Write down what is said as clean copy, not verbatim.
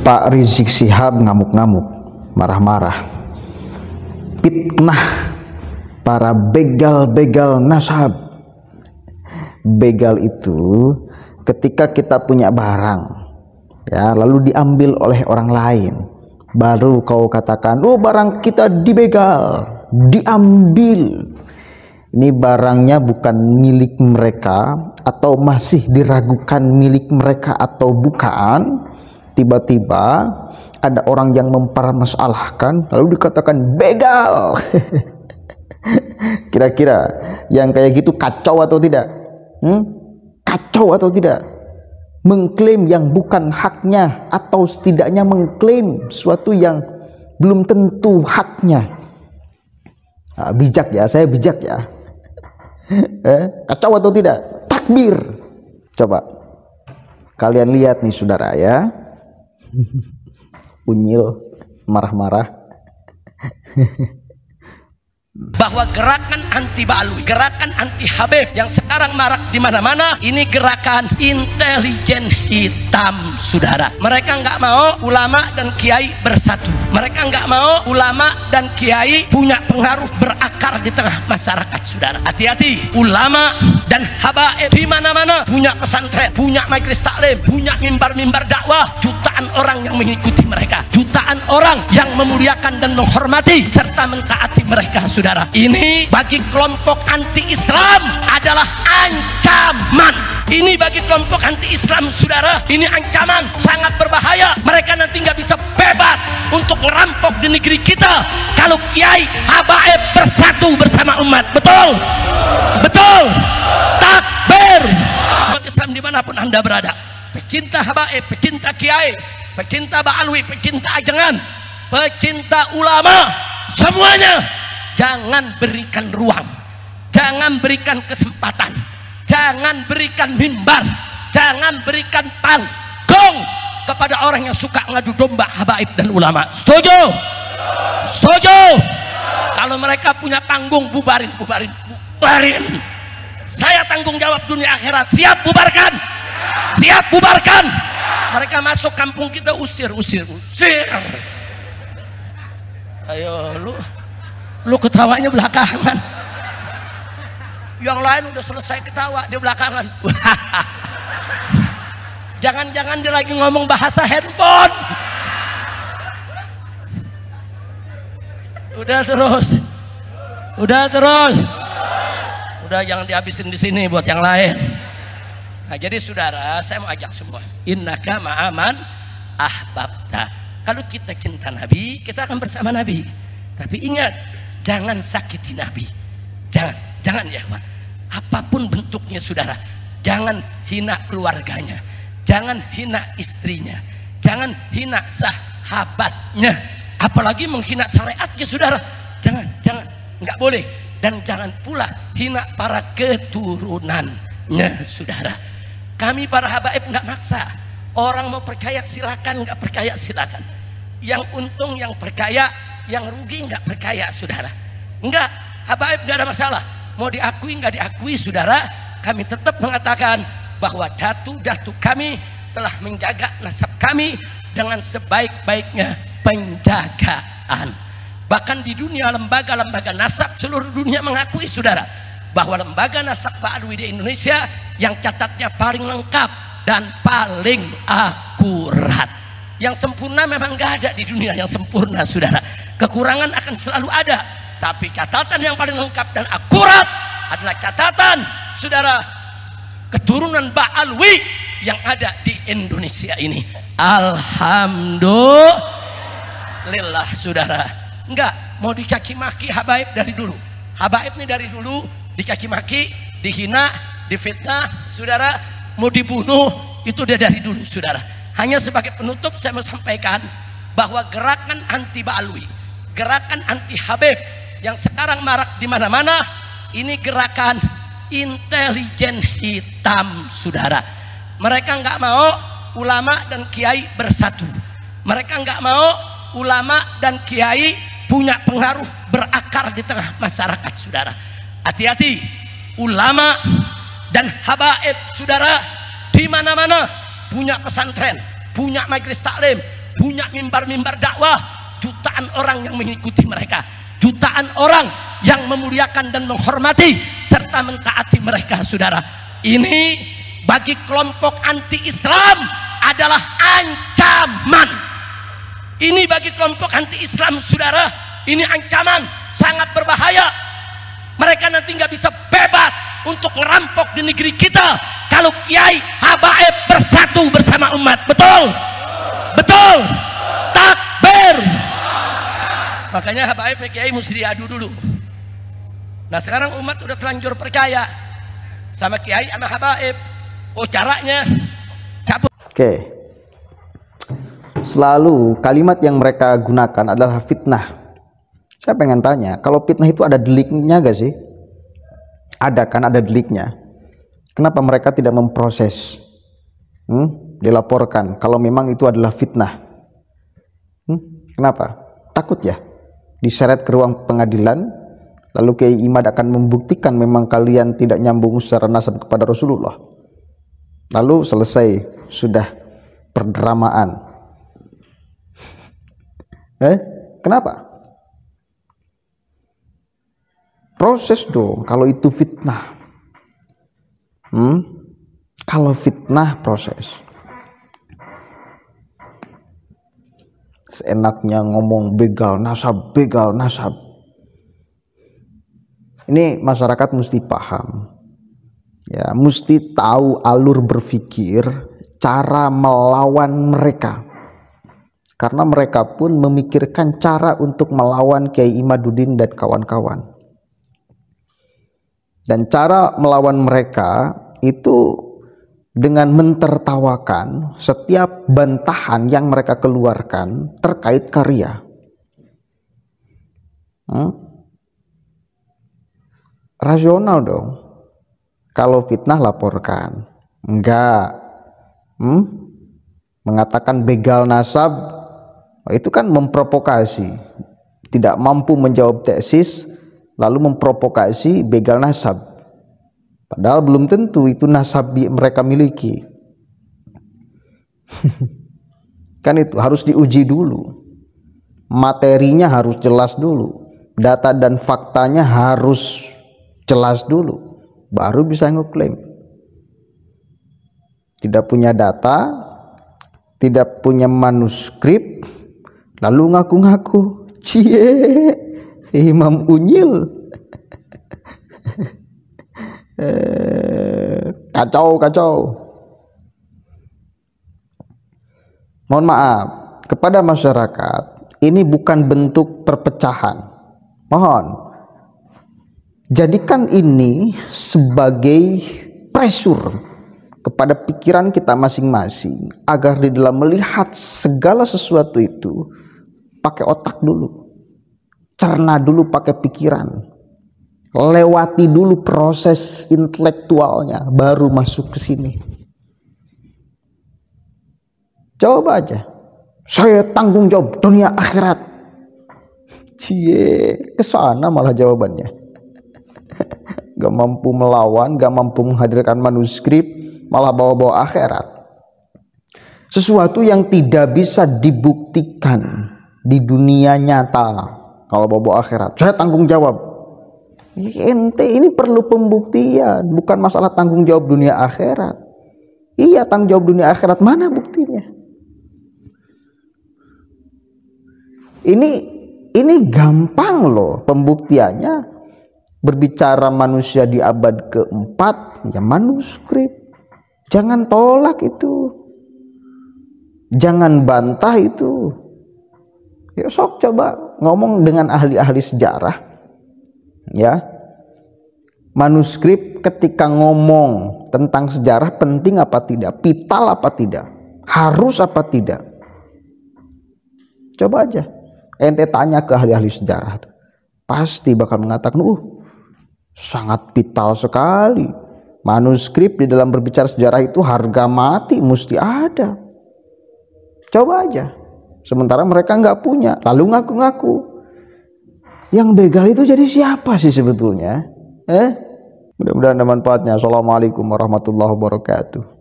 Pak Rizik Syihab ngamuk-ngamuk, marah-marah, fitnah para begal-begal nasab. Begal itu ketika kita punya barang, ya, lalu diambil oleh orang lain, baru kau katakan, oh barang kita dibegal, diambil. Ini barangnya bukan milik mereka, atau masih diragukan milik mereka atau bukan. Tiba-tiba ada orang yang mempermasalahkan, lalu dikatakan begal. Kira-kira yang kayak gitu kacau atau tidak? Kacau atau tidak? Mengklaim yang bukan haknya, atau setidaknya mengklaim sesuatu yang belum tentu haknya. Bijak ya, saya bijak ya. Kacau atau tidak? Takbir. Coba kalian lihat nih saudara ya. Unyil marah-marah. Bahwa gerakan anti Ba'alwi, gerakan anti Habib yang sekarang marak di mana-mana, ini gerakan intelijen hitam, saudara. Mereka nggak mau ulama dan kiai bersatu. Mereka nggak mau ulama dan kiai punya pengaruh berakar di tengah masyarakat, saudara. Hati-hati, ulama dan habaib di mana-mana punya pesantren, punya majelis taklim, punya mimbar-mimbar dakwah. Jutaan orang yang mengikuti mereka, jutaan orang yang memuliakan dan menghormati serta mentaati mereka, saudara. Ini bagi kelompok anti-Islam adalah ancaman. Ini bagi kelompok anti-Islam, saudara, ini ancaman sangat berbahaya. Mereka nanti nggak bisa bebas untuk merampok di negeri kita kalau kiai habaib bersatu bersama umat. Betul? Betul? Takbir! Umat Islam dimanapun anda berada, pecinta habaib, pecinta kiai, pecinta Ba'alwi, pecinta ajengan, pecinta ulama, semuanya jangan berikan ruang, jangan berikan kesempatan, jangan berikan mimbar, jangan berikan panggung kepada orang yang suka ngadu domba habaib dan ulama. Setuju? Setuju? Kalau mereka punya panggung, bubarin. Saya tanggung jawab dunia akhirat. Siap bubarkan? Siap bubarkan? Mereka masuk kampung kita, usir. Ayo lu ketawanya belakangan. Yang lain udah selesai ketawa, dia belakangan. Jangan-jangan dia lagi ngomong bahasa handphone. Udah terus. Udah, jangan dihabisin di sini buat yang lain. Nah, jadi saudara, saya mau ajak semua. Innaka ma'aman ahbabta. Kalau kita cinta Nabi, kita akan bersama Nabi. Tapi ingat, jangan sakiti Nabi. Jangan ya, Pak. Apapun bentuknya, saudara. Jangan hina keluarganya. Jangan hina istrinya. Jangan hina sahabatnya. Apalagi menghina syariatnya, saudara. Jangan. Nggak boleh. Dan jangan pula hina para keturunannya, saudara. Kami para habaib nggak maksa. Orang mau percaya silakan, nggak percaya silakan. Yang untung yang percaya, yang rugi nggak percaya, saudara. Enggak, habaib nggak ada masalah. Mau diakui nggak diakui, saudara, kami tetap mengatakan bahwa datu-datu kami telah menjaga nasab kami dengan sebaik-baiknya penjagaan. Bahkan di dunia lembaga-lembaga nasab seluruh dunia mengakui, saudara, bahwa lembaga nasab Ba'alwi di Indonesia yang catatnya paling lengkap dan paling akurat. Yang sempurna memang nggak ada di dunia yang sempurna, saudara. Kekurangan akan selalu ada, tapi catatan yang paling lengkap dan akurat adalah catatan, saudara, keturunan Ba'alwi yang ada di Indonesia ini. Alhamdulillah, saudara. Enggak mau dicaci maki habaib dari dulu. Habaib ini dari dulu dicaci maki, dihina, difitnah, saudara, mau dibunuh, itu dia dari dulu, saudara. Hanya sebagai penutup saya mau sampaikan bahwa gerakan anti Ba'alwi, gerakan anti Habib yang sekarang marak di mana-mana, ini gerakan intelijen hitam, saudara. Mereka nggak mau ulama dan kiai bersatu. Mereka nggak mau ulama dan kiai punya pengaruh berakar di tengah masyarakat, saudara. Hati-hati, ulama dan habaib, saudara, di mana-mana punya pesantren, punya majelis taklim, punya mimbar-mimbar dakwah, jutaan orang yang mengikuti mereka, jutaan orang yang memuliakan dan menghormati serta mentaati mereka. Saudara, ini bagi kelompok anti-Islam adalah ancaman. Ini bagi kelompok anti-Islam, saudara, ini ancaman sangat berbahaya. Mereka nanti nggak bisa bebas untuk ngerampok di negeri kita kalau kiai habaib bersatu bersama umat. Betul? Betul? Takbir. Makanya habaib kiai mesti diadu dulu. Nah sekarang umat udah terlanjur percaya sama kiai sama habaib. Oh caranya cabut. Oke. Selalu kalimat yang mereka gunakan adalah fitnah. Saya pengen tanya, kalau fitnah itu ada deliknya gak sih? Ada kan, ada deliknya. Kenapa mereka tidak memproses? Dilaporkan kalau memang itu adalah fitnah. Kenapa? Takut ya? Diseret ke ruang pengadilan, lalu Kiai Imad akan membuktikan memang kalian tidak nyambung secara nasab kepada Rasulullah. Lalu selesai, sudah perdramaan. Kenapa? Proses dong kalau itu fitnah. Kalau fitnah proses. Seenaknya ngomong begal nasab, begal nasab. Ini masyarakat mesti paham. Ya, mesti tahu alur berpikir, cara melawan mereka. Karena mereka pun memikirkan cara untuk melawan Kiai Imaduddin dan kawan-kawan. Dan cara melawan mereka itu dengan mentertawakan setiap bantahan yang mereka keluarkan terkait karya. Rasional dong. Kalau fitnah laporkan. Enggak. Mengatakan begal nasab, itu kan memprovokasi. Tidak mampu menjawab tesis, lalu memprovokasi begal nasab. Padahal belum tentu itu nasab mereka miliki. Kan itu harus diuji dulu. Materinya harus jelas dulu. Data dan faktanya harus jelas dulu. Baru bisa ngeklaim. Tidak punya data, tidak punya manuskrip, lalu ngaku-ngaku. Cie, Imam Unyil. Kacau. Mohon maaf kepada masyarakat, ini bukan bentuk perpecahan. Mohon jadikan ini sebagai pressure kepada pikiran kita masing-masing agar di dalam melihat segala sesuatu itu pakai otak dulu, cerna dulu pakai pikiran, lewati dulu proses intelektualnya, baru masuk ke sini. Coba aja, saya tanggung jawab dunia akhirat. Cie, kesana malah jawabannya. Gak mampu melawan, gak mampu menghadirkan manuskrip, malah bawa-bawa akhirat. Sesuatu yang tidak bisa dibuktikan di dunia nyata, kalau bawa akhirat, saya tanggung jawab. Ente ini perlu pembuktian, bukan masalah tanggung jawab dunia akhirat. Iya, tanggung jawab dunia akhirat, mana buktinya? Ini gampang loh pembuktiannya. Berbicara manusia di abad keempat, ya manuskrip. Jangan tolak itu, jangan bantah itu. Ya sok coba ngomong dengan ahli-ahli sejarah, ya. Manuskrip ketika ngomong tentang sejarah penting apa tidak, vital apa tidak, harus apa tidak. Coba aja ente tanya ke ahli-ahli sejarah, pasti bakal mengatakan sangat vital sekali. Manuskrip di dalam berbicara sejarah itu harga mati, mesti ada. Coba aja. Sementara mereka nggak punya, lalu ngaku-ngaku. Yang begal itu jadi siapa sih sebetulnya? Mudah-mudahan ada manfaatnya. Assalamualaikum warahmatullahi wabarakatuh.